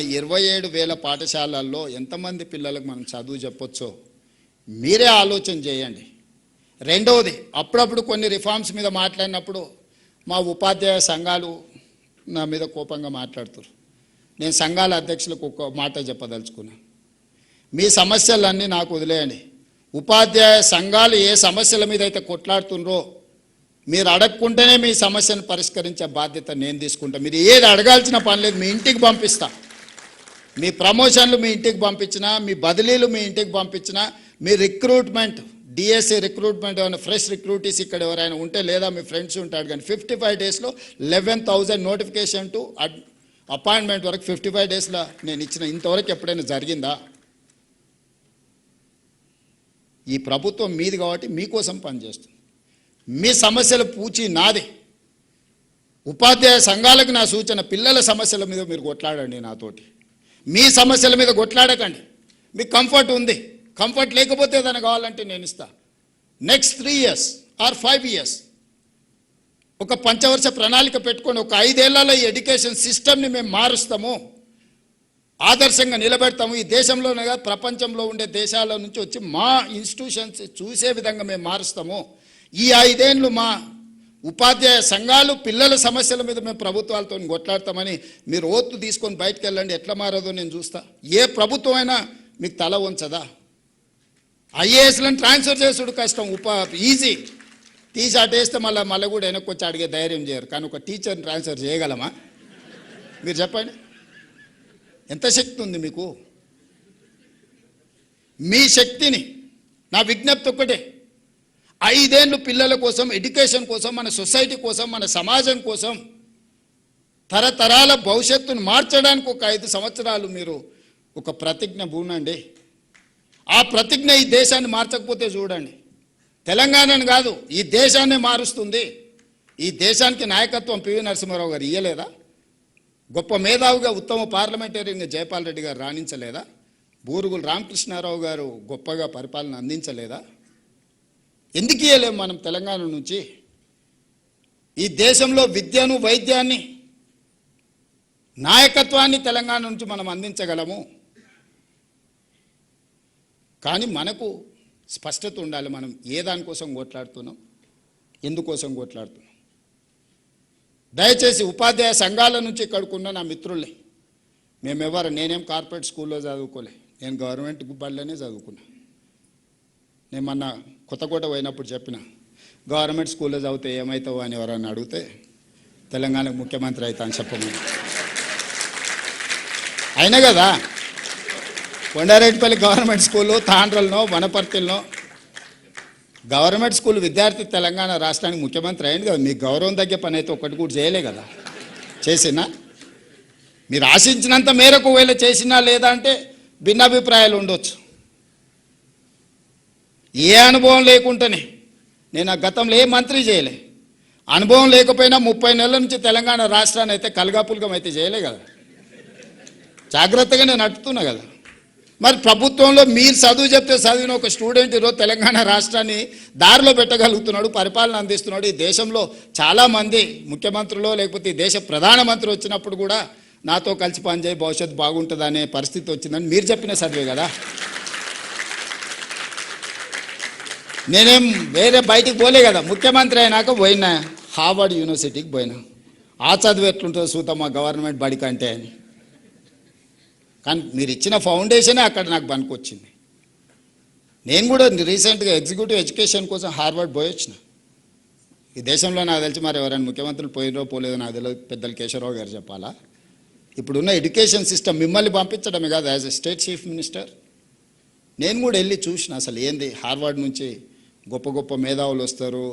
27,000 పాఠశాలల్లో ఎంతమంది పిల్లలకు మనం చదువు చెప్పొచ్చో మీరే ఆలోచన చేయండి. రెండవది, అప్పుడప్పుడు కొన్ని రిఫార్మ్స్ మీద మాట్లాడినప్పుడు మా ఉపాధ్యాయ సంఘాలు నా మీద కోపంగా మాట్లాడుతారు. నేను సంఘాల అధ్యక్షులకు ఒక మాట చెప్పదలుచుకున్నాను. మీ సమస్యలన్నీ నాకు వదిలేయండి. ఉపాధ్యాయ సంఘాలు ఏ సమస్యల మీద అయితే కొట్లాడుతుండ్రో మీరు అడగకుంటేనే మీ సమస్యను పరిష్కరించే బాధ్యత నేను తీసుకుంటా. మీరు ఏది అడగాల్సిన పని లేదు, మీ ఇంటికి పంపిస్తా. మీ ప్రమోషన్లు మీ ఇంటికి పంపించినా, మీ బదిలీలు మీ ఇంటికి పంపించినా, మీ రిక్రూట్మెంట్ డిఎస్సి రిక్రూట్మెంట్ ఏమైనా ఫ్రెష్ రిక్రూటీస్ ఇక్కడ ఎవరైనా ఉంటే లేదా మీ ఫ్రెండ్స్ ఉంటాడు కానీ 55 డేస్లో 11,000 నోటిఫికేషన్ టు అపాయింట్మెంట్ వరకు 55 డేస్లో నేను ఇచ్చిన. ఇంతవరకు ఎప్పుడైనా జరిగిందా? ఈ ప్రభుత్వం మీది కాబట్టి మీకోసం పనిచేస్తుంది. మీ సమస్యల పూచి నాది. ఉపాధ్యాయ సంఘాలకు నా సూచన, పిల్లల సమస్యల మీద మీరు కొట్లాడండి నాతోటి. మీ సమస్యల మీద కొట్లాడకండి. మీకు కంఫర్ట్ ఉంది, కంఫర్ట్ లేకపోతే ఏదైనా కావాలంటే నేను ఇస్తా. నెక్స్ట్ 3 years ఆర్ 5 years ఒక పంచవర్ష ప్రణాళిక పెట్టుకొని ఒక 5 ఏళ్లలో ఈ ఎడ్యుకేషన్ సిస్టమ్ని మేము మారుస్తాము, ఆదర్శంగా నిలబెడతాము. ఈ దేశంలోనే కాదు ప్రపంచంలో ఉండే దేశాల నుంచి వచ్చి మా ఇన్స్టిట్యూషన్స్ చూసే విధంగా మేము మారుస్తాము. ఈ 5 ఏళ్ళు మా ఉపాధ్యాయ సంఘాలు పిల్లల సమస్యల మీద మేము ప్రభుత్వాలతో కొట్లాడతామని మీరు ఓత్తు తీసుకొని బయటకు వెళ్ళండి. ఎట్లా మారదో నేను చూస్తా. ఏ ప్రభుత్వం అయినా మీకు తల ఉంచదా? ఐఏఎస్లను ట్రాన్స్ఫర్ చేసుడు కష్టం, ఈజీ. తీసి అటేస్తే మళ్ళీ కూడా వెనక్కి వచ్చి అడిగే ధైర్యం చేయరు. కానీ ఒక టీచర్ని ట్రాన్స్ఫర్ చేయగలమా? మీరు చెప్పండి, ఎంత శక్తి ఉంది మీకు? మీ శక్తిని, నా విజ్ఞప్తి ఒక్కటే, 5 ఏళ్ళు పిల్లల కోసం, ఎడ్యుకేషన్ కోసం, మన సొసైటీ కోసం, మన సమాజం కోసం, తరతరాల భవిష్యత్తును మార్చడానికి ఒక 5 సంవత్సరాలు మీరు ఒక ప్రతిజ్ఞ పూనండి. ఆ ప్రతిజ్ఞ ఈ దేశాన్ని మార్చకపోతే చూడండి, తెలంగాణను కాదు ఈ దేశాన్ని మారుస్తుంది. ఈ దేశానికి నాయకత్వం పివి నరసింహారావు గారు ఇయ్యలేదా? గొప్ప మేధావిగా ఉత్తమ పార్లమెంటరీగా జయపాల్ రెడ్డి గారు రాణించలేదా? బూరుగుల రామకృష్ణారావు గారు గొప్పగా పరిపాలన అందించలేదా? ఎందుకు ఇయ్యలేము మనం తెలంగాణ నుంచి? ఈ దేశంలో విద్యను, వైద్యాన్ని, నాయకత్వాన్ని తెలంగాణ నుంచి మనం అందించగలము. కానీ మనకు స్పష్టత ఉండాలి, మనం ఏ దానికోసం కొట్లాడుతున్నాం, ఎందుకోసం కొట్లాడుతున్నాం. దయచేసి ఉపాధ్యాయ సంఘాల నుంచి ఇక్కడికున్న నా మిత్రుల్ని, నేనేం కార్పొరేట్ స్కూల్లో చదువుకోలే, నేను గవర్నమెంట్ బడిలోనే చదువుకున్నా. నేను మొన్న కొత్తకోట పోయినప్పుడు చెప్పిన, గవర్నమెంట్ స్కూల్లో చదివితే ఏమవుతావు అని ఎవరన్నా అడిగితే తెలంగాణకు ముఖ్యమంత్రి అవుతా అని చెప్పమని. అయినా కదా కొండారెడ్డిపల్లి గవర్నమెంట్ స్కూలు, తాండ్రలనో వనపర్తిలో గవర్నమెంట్ స్కూల్ విద్యార్థి తెలంగాణ రాష్ట్రానికి ముఖ్యమంత్రి అయింది కదా. మీకు గౌరవం తగ్గే పని అయితే ఒక్కటి కూడా చేయలే కదా. చేసినా మీరు ఆశించినంత మేరకు వేళ చేసినా లేదా అంటే భిన్నాభిప్రాయాలు ఉండొచ్చు. ఏ అనుభవం లేకుండానే, నేను ఆ గతంలో ఏ మంత్రి చేయలే, అనుభవం లేకపోయినా 30 నెలల నుంచి తెలంగాణ రాష్ట్రాన్ని అయితే కలగాపులగం అయితే చేయలే కదా. జాగ్రత్తగా నేను నడుపుతున్నా కదా. మరి ప్రభుత్వంలో మీరు చదువు చెప్తే చదివిన ఒక స్టూడెంట్ ఈరోజు తెలంగాణ రాష్ట్రాన్ని దారిలో పెట్టగలుగుతున్నాడు, పరిపాలన అందిస్తున్నాడు. ఈ దేశంలో చాలామంది ముఖ్యమంత్రులు లేకపోతే ఈ దేశ ప్రధానమంత్రి వచ్చినప్పుడు కూడా నాతో కలిసి పనిచేయి భవిష్యత్తు బాగుంటుంది అనే పరిస్థితి వచ్చిందని మీరు చెప్పిన చదివే కదా. నేనేం వేరే బయటికి పోలే కదా. ముఖ్యమంత్రి అయినాక పోయినా హార్వర్డ్ యూనివర్సిటీకి పోయినా. ఆ చదువు ఎట్లుంటుందో చూద్దాం మా గవర్నమెంట్ బడి కంటే అని. కానీ మీరు ఇచ్చిన ఫౌండేషనే అక్కడ నాకు పనికొచ్చింది. నేను కూడా రీసెంట్గా ఎగ్జిక్యూటివ్ ఎడ్యుకేషన్ కోసం హార్వర్డ్ పోయి వచ్చిన. ఈ దేశంలో నాకు తెలిసి మరి ఎవరైనా ముఖ్యమంత్రులు పోయినో పోలేదో నాకు తెలియదు, పెద్దలు కేశవరావు గారు చెప్పాలా. ఇప్పుడున్న ఎడ్యుకేషన్ సిస్టమ్ మిమ్మల్ని పంపించడమే కాదు, as a state chief minister నేను కూడా వెళ్ళి చూసిన అసలు ఏంది. హార్వర్డ్ నుంచి గొప్ప గొప్ప మేధావులు వస్తారు,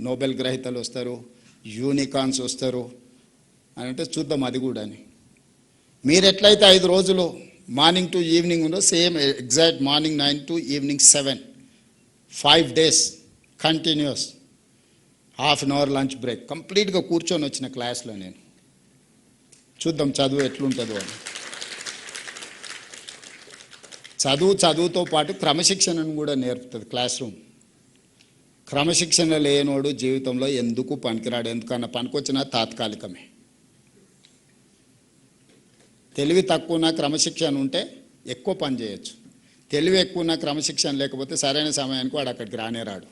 నోబెల్ గ్రహీతలు వస్తారు, యూనికార్న్స్ వస్తారు అని అంటే చూద్దాం అది కూడా అని. మీరు ఎట్లయితే 5 రోజులు మార్నింగ్ టు ఈవినింగ్ ఉందో same exact morning 9 to evening 7, 5 days continuous, ½ an hour lunch break, కంప్లీట్గా కూర్చొని వచ్చిన క్లాస్లో నేను. చూద్దాం చదువు ఎట్లుంటుందో అని. చదువుతో పాటు క్రమశిక్షణను కూడా నేర్పుతుంది క్లాస్ రూమ్. క్రమశిక్షణ లేనోడు జీవితంలో ఎందుకు పనికిరాడు, ఎందుకన్నా పనికొచ్చినా తాత్కాలికమే. తెలివి తక్కువ క్రమశిక్షణ ఉంటే ఎక్కువ పని చేయొచ్చు. తెలివి ఎక్కువ క్రమశిక్షణ లేకపోతే సరైన సమయానికి వాడు అక్కడికి రానేరాడు.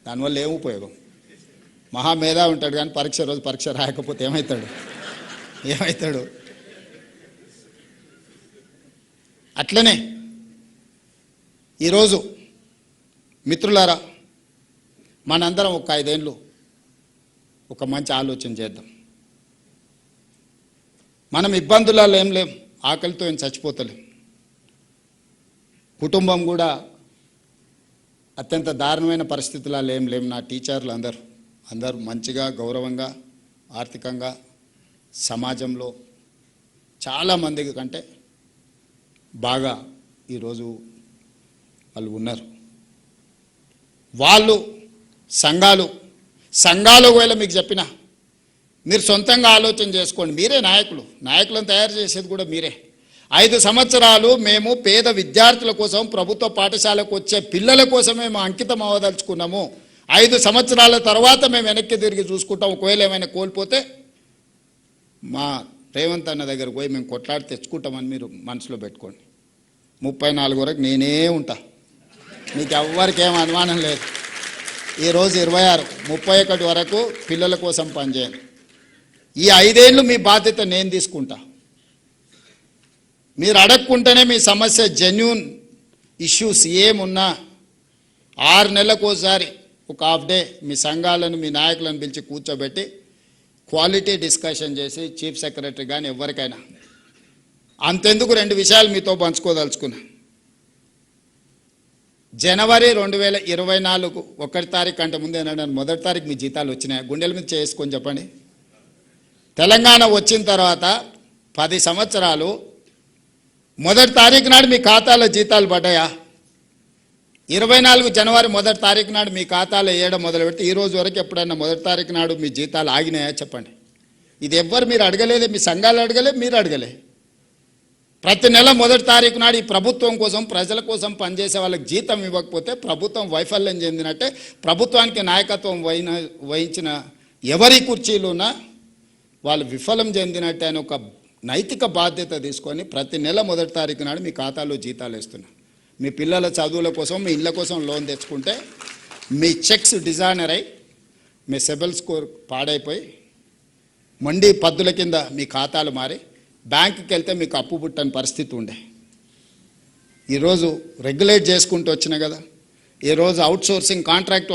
దానివల్ల ఏం ఉపయోగం? మహామేధా ఉంటాడు కానీ పరీక్ష రోజు పరీక్ష రాయకపోతే ఏమవుతాడు? అట్లనే ఈరోజు మిత్రులారా, మనందరం ఒక 5 ఏళ్ళు ఒక మంచి ఆలోచన చేద్దాం. మనం ఇబ్బందులలో ఏం లేం, ఆకలితో ఏం చచ్చిపోతలేం. కుటుంబం కూడా అత్యంత దారుణమైన పరిస్థితులలో ఏం లేం. నా టీచర్లు అందరూ మంచిగా గౌరవంగా ఆర్థికంగా సమాజంలో చాలామంది కంటే బాగా ఈరోజు వాళ్ళు ఉన్నారు. వాళ్ళు సంఘాలు ఒకవేళ మీకు చెప్పిన మీరు సొంతంగా ఆలోచన చేసుకోండి. మీరే నాయకులను తయారు చేసేది కూడా మీరే. 5 సంవత్సరాలు మేము పేద విద్యార్థుల కోసం ప్రభుత్వ పాఠశాలకు వచ్చే పిల్లల కోసమే మేము అంకితం అవ్వదలుచుకున్నాము. 5 సంవత్సరాల తర్వాత మేము వెనక్కి తిరిగి చూసుకుంటాం. ఒకవేళ ఏమైనా కోల్పోతే మా రేవంత్ అన్న దగ్గరకు పోయి మేము కొట్లాడి తెచ్చుకుంటామని మీరు మనసులో పెట్టుకోండి. 34 వరకు నేనే ఉంటా, మీకు ఎవ్వరికి ఏం అనుమానం లేదు. ఈరోజు 26, 31 వరకు పిల్లల కోసం పనిచేయండి. ఈ 5 ఏళ్ళు మీ బాధ్యత నేను తీసుకుంటా. మీరు అడగకుంటేనే మీ సమస్య జెన్యూన్ ఇష్యూస్ ఏమున్నా 6 నెలలకు ఒకసారి ఒక హాఫ్ డే మీ సంఘాలను మీ నాయకులను పిలిచి కూర్చోబెట్టి క్వాలిటీ డిస్కషన్ చేసి చీఫ్ సెక్రటరీ కానీ ఎవరికైనా అంతెందుకు 2 విషయాలు మీతో పంచుకోదలుచుకున్నా. జనవరి 2024 1 తారీఖు కంటే ముందే నన్ను 1 తారీఖు మీ జీతాలు వచ్చినాయి. గుండెల మీద చేసుకొని చెప్పండి. తెలంగాణ వచ్చిన తర్వాత 10 సంవత్సరాలు 1 తారీఖు నాడు మీ ఖాతాలో జీతాలు పడ్డాయా? 24 జనవరి 1 తారీఖు నాడు మీ ఖాతాలో వేయడం మొదలుపెట్టి ఈ రోజు వరకు ఎప్పుడైనా 1 తారీఖు నాడు మీ జీతాలు ఆగినాయా చెప్పండి. ఇది ఎవ్వరు మీరు అడగలేదే, మీ సంఘాలు అడగలే, మీరు అడగలే. ప్రతి నెల 1 తారీఖు నాడు ఈ ప్రభుత్వం కోసం ప్రజల కోసం పనిచేసే వాళ్ళకి జీతం ఇవ్వకపోతే ప్రభుత్వం వైఫల్యం చెందినట్టే. ప్రభుత్వానికి నాయకత్వం వహించిన ఎవరి కుర్చీలున్నా వాళ్ళు విఫలం చెందినట్టే అని ఒక నైతిక బాధ్యత తీసుకొని ప్రతి నెల 1 తారీఖు నాడు మీ ఖాతాలో జీతాలు వేస్తున్నా. మీ పిల్లల చదువుల కోసం మీ ఇళ్ళ కోసం లోన్ తెచ్చుకుంటే మీ చెక్స్ డిజైనర్ అయి మీ సిబిల్ స్కోర్ పాడైపోయి మండి పద్దుల కింద మీ ఖాతాలు మారి బ్యాంకుకి వెళ్తే మీకు అప్పు పుట్టని పరిస్థితి ఉండే. ఈరోజు రెగ్యులేట్ చేసుకుంటూ వచ్చినా కదా. ఈరోజు అవుట్సోర్సింగ్ కాంట్రాక్ట్